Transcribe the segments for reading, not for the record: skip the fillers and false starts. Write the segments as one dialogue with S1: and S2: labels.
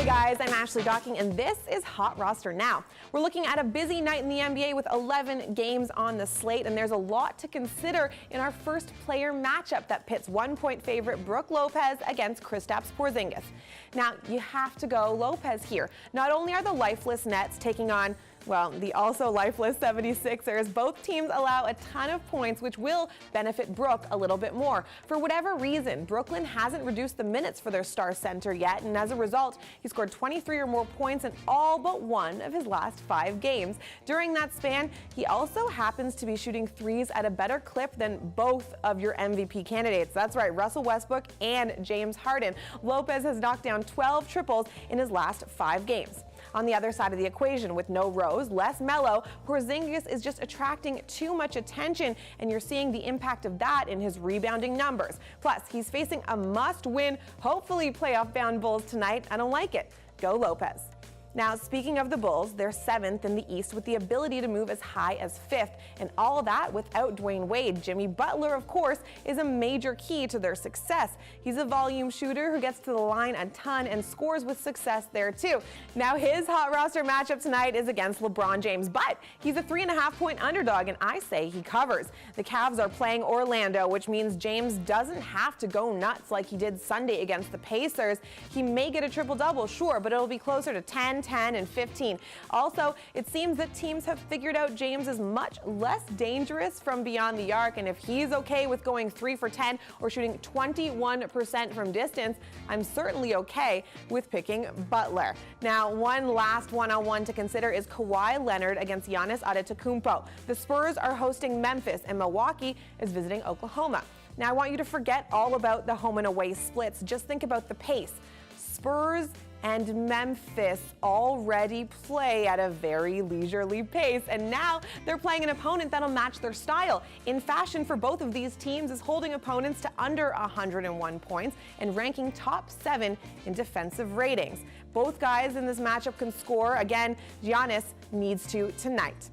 S1: guys, I'm Ashley Docking, and this is Hot Roster Now. We're looking at a busy night in the NBA with 11 games on the slate, and there's a lot to consider in our first player matchup that pits 1-point favorite Brook Lopez against Kristaps Porzingis. Now, you have to go Lopez here. Not only are the lifeless Nets taking on the also lifeless 76ers, both teams allow a ton of points, which will benefit Brook a little bit more. For whatever reason, Brooklyn hasn't reduced the minutes for their star center yet, and as a result, he scored 23 or more points in all but one of his last 5 games. During that span, he also happens to be shooting threes at a better clip than both of your MVP candidates. That's right, Russell Westbrook and James Harden. Lopez has knocked down 12 triples in his last 5 games. On the other side of the equation, with no Rose, less Melo, Porzingis is just attracting too much attention, and you're seeing the impact of that in his rebounding numbers. Plus, he's facing a must-win, hopefully playoff-bound Bulls tonight. I don't like it. Go Lopez. Now, speaking of the Bulls, they're 7th in the East with the ability to move as high as 5th, and all that without Dwayne Wade. Jimmy Butler, of course, is a major key to their success. He's a volume shooter who gets to the line a ton and scores with success there too. Now, his hot roster matchup tonight is against LeBron James, but he's a 3.5-point underdog, and I say he covers. The Cavs are playing Orlando, which means James doesn't have to go nuts like he did Sunday against the Pacers. He may get a triple-double, sure, but it'll be closer to 10, and 15. Also, it seems that teams have figured out James is much less dangerous from beyond the arc, and if he's okay with going 3 for 10 or shooting 21% from distance, I'm certainly okay with picking Butler. Now, one last one-on-one to consider is Kawhi Leonard against Giannis Antetokounmpo. The Spurs are hosting Memphis, and Milwaukee is visiting Oklahoma. Now, I want you to forget all about the home and away splits. Just think about the pace. Spurs and Memphis already play at a very leisurely pace, and now they're playing an opponent that'll match their style. In fashion for both of these teams is holding opponents to under 101 points and ranking top 7 in defensive ratings. Both guys in this matchup can score. Again, Giannis needs to tonight.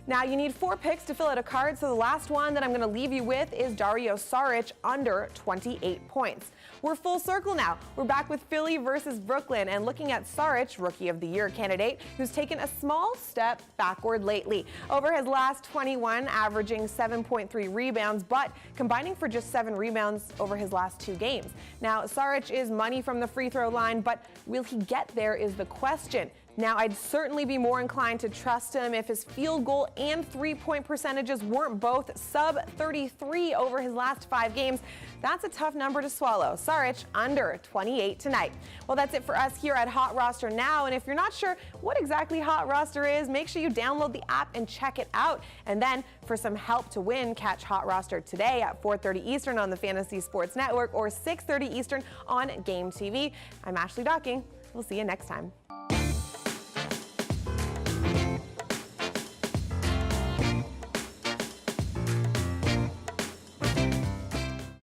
S1: Now, you need 4 picks to fill out a card, so the last one that I'm going to leave you with is Dario Saric under 28 points. We're full circle now. We're back with Philly versus Brooklyn and looking at Saric, Rookie of the Year candidate, who's taken a small step backward lately. Over his last 21, averaging 7.3 rebounds, but combining for just 7 rebounds over his last 2 games. Now, Saric is money from the free throw line, but will he get there is the question. Now, I'd certainly be more inclined to trust him if his field goal and 3-point percentages weren't both sub-33 over his last 5 games. That's a tough number to swallow. Saric under 28 tonight. Well, that's it for us here at Hot Roster Now, and if you're not sure what exactly Hot Roster is, make sure you download the app and check it out. And then, for some help to win, catch Hot Roster today at 4:30 Eastern on the Fantasy Sports Network or 6:30 Eastern on Game TV. I'm Ashley Docking. We'll see you next time.